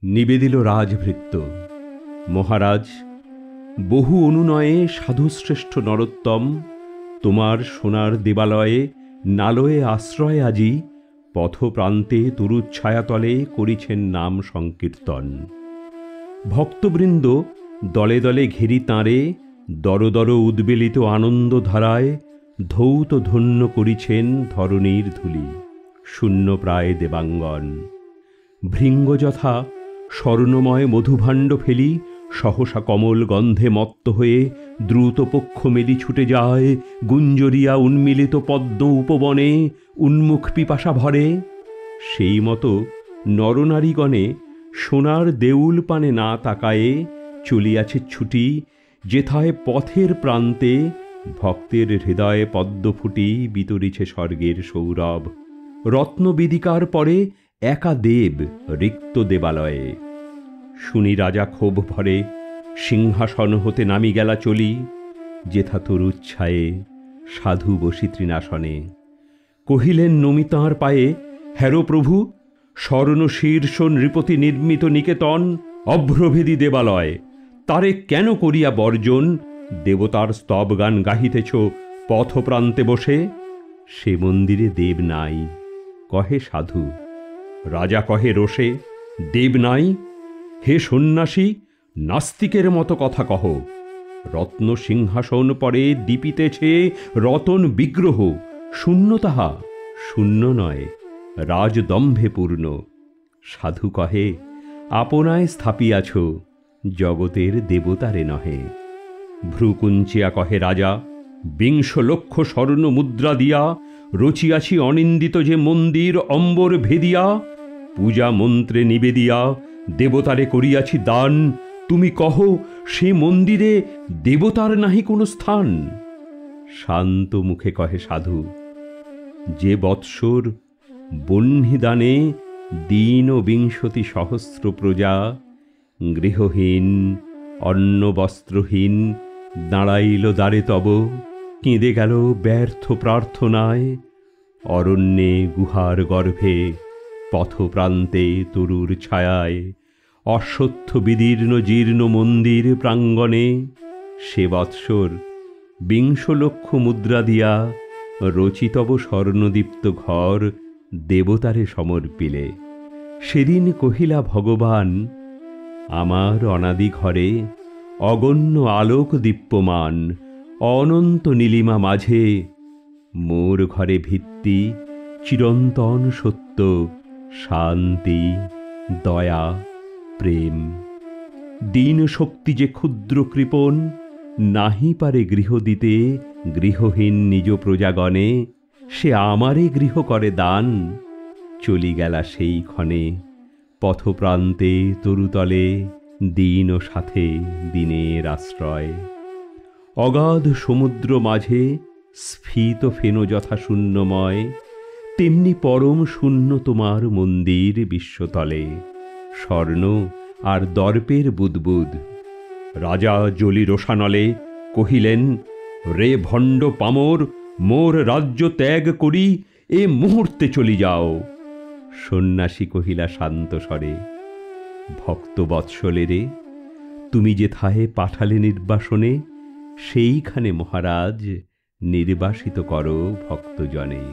নিবেদিল রাজভৃত্য। মহারাজ, বহু অনুনয়ে সাধুশ্রেষ্ঠ নরোত্তম তোমার সোনার দেবালয়ে নালয়ে আশ্রয় আজি পথপ্রান্তে তরুচ্ছায়াতলে করিছেন নাম সংকীর্তন। ভক্তবৃন্দ দলে দলে ঘেরি তাঁরে দর দর উদ্বেলিত আনন্দ ধারায় ধৌত ধন্য করিছেন ধরণীর ধূলি। শূন্য প্রায় দেবাঙ্গন ভৃঙ্গ যথা স্বর্ণময় মধুভাণ্ড ফেলি সহসা কমল গন্ধে মত্ত হয়ে দ্রুত পক্ষ মেলি ছুটে যায় গুঞ্জরিয়া উন্মিলিত পদ্ম উপবনে উন্মুখ পিপাসা ভরে। সেই মতো নরনারীগণে সোনার দেউল পানে না তাকায়ে চলিয়াছে ছুটি যেথায় পথের প্রান্তে ভক্তের হৃদয়ে পদ্ম ফুটি বিতরিছে স্বর্গের সৌরভ। রত্নবেদিকার পরে একা দেব রিক্ত দেবালয়ে। শুনি রাজা ক্ষোভ ভরে সিংহাসন হতে নামি গেলা চলি যেথা তরুচ্ছায়ে সাধু বসি তৃণাসনে। কহিলেন নমিতাঁর পায়ে, হ্যারো প্রভু, স্বর্ণ শীর্ষ নৃপতি নির্মিত নিকেতন অভ্রভেদী দেবালয়, তারে কেন করিয়া বর্জন দেবতার স্তবগান গাহিতেছ পথপ্রান্তে বসে? সে মন্দিরে দেব নাই, কহে সাধু। রাজা কহে রোষে, দেব নাই? হে সন্ন্যাসী, নাস্তিকের মতো কথা কহ। রত্ন সিংহাসন পরে দীপিতেছে রতন বিগ্রহ, শূন্য তাহা? শূন্য নয়, রাজদম্ভে পূর্ণ। সাধু কহে, আপনায় স্থাপিয়াছ জগতের দেবতারে নহে। ভ্রুকুঞ্চিয়া কহে রাজা, ২০ লক্ষ স্বর্ণ মুদ্রা দিয়া রচিয়াছি অনিন্দিত যে মন্দির অম্বর ভেদিয়া, পূজা মন্ত্রে নিবেদিয়া দেবতারে করিয়াছি দান। তুমি কহ সে মন্দিরে দেবতার নাহি কোনো স্থান? শান্ত মুখে কহে সাধু, যে বৎসর বহ্নিদানে দীন ২০ সহস্র প্রজা গৃহহীন অন্ন বস্ত্রহীন দাঁড়াইল দ্বারে তব, কেঁদে গেল ব্যর্থ প্রার্থনায়। অরণ্যে গুহার গর্ভে পথপ্রান্তে তরুর ছায়ায় অশ্বত্থ বিদীর্ণ জীর্ণ মন্দির প্রাঙ্গণে সে বৎসর ২০ লক্ষ মুদ্রা দিয়া রচিতব স্বর্ণদীপ্ত ঘর দেবতারে সমর্পিলে। সেদিন কহিলা ভগবান, আমার অনাদি ঘরে অগণ্য আলোক দীপ্যমান অনন্ত নীলিমা মাঝে মোর ঘরে ভিত্তি চিরন্তন সত্য শান্তি দয়া প্রেম। দীন শক্তি যে ক্ষুদ্র কৃপণ নাহি পারে গৃহ দিতে গৃহহীন নিজ প্রজাগণে, সে আমারে গৃহ করে দান। চলি গেলা সেই ক্ষণে পথপ্রান্তে তরুতলে দীন সাথে দিনের আশ্রয়। অগাধ সমুদ্র মাঝে স্ফীত ফেন যথা শূন্যময়, তেমনি পরম শূন্য তোমার মন্দির বিশ্বতলে স্বর্ণ আর দর্পের বুদবুদ। রাজা জ্বলি রোষানলে কহিলেন, রে ভণ্ড পামর, মোর রাজ্য ত্যাগ করি এ মুহূর্তে চলি যাও। সন্ন্যাসী কহিলা শান্ত স্বরে, ভক্তবৎসলে রে, তুমি যেথায় পাঠালে নির্বাসনে সেইখানে মহারাজ নির্বাসিত করো ভক্তজনে।